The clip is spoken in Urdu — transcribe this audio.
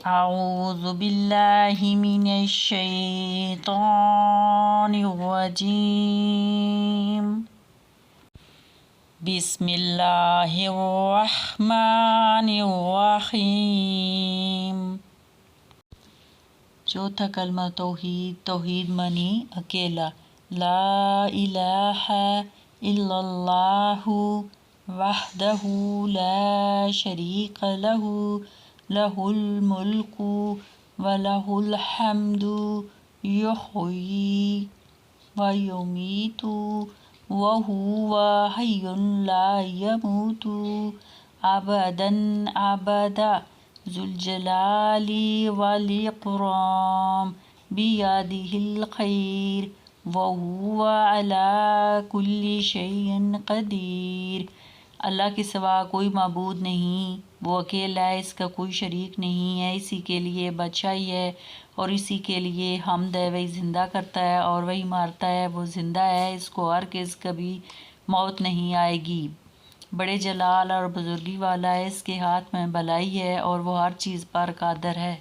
اعوذ باللہ من الشیطان الرجیم بسم اللہ الرحمن الرحیم۔ چوتھا کلمہ توحید۔ توحید معنی اکیلا، لا الہ الا اللہ وحدہ لا شریک لہ، لہ الملک ولہ الحمد یحیی ویمیت وہو حی لا یموت ابدا ابدا ذو الجلال والاکرام بیدہ الخیر وہو علی کل شیء قدیر۔ اللہ کے سوا کوئی معبود نہیں، وہ اکیلا ہے، اس کا کوئی شریک نہیں ہے، اسی کے لیے بادشاہی ہے اور اسی کے لیے حمد ہے۔ وہی زندہ کرتا ہے اور وہی مارتا ہے، وہ زندہ ہے، اس کو ہرگز کبھی موت نہیں آئے گی۔ بڑے جلال اور بزرگی والا ہے، اس کے ہاتھ میں بھلائی ہے اور وہ ہر چیز پر قادر ہے۔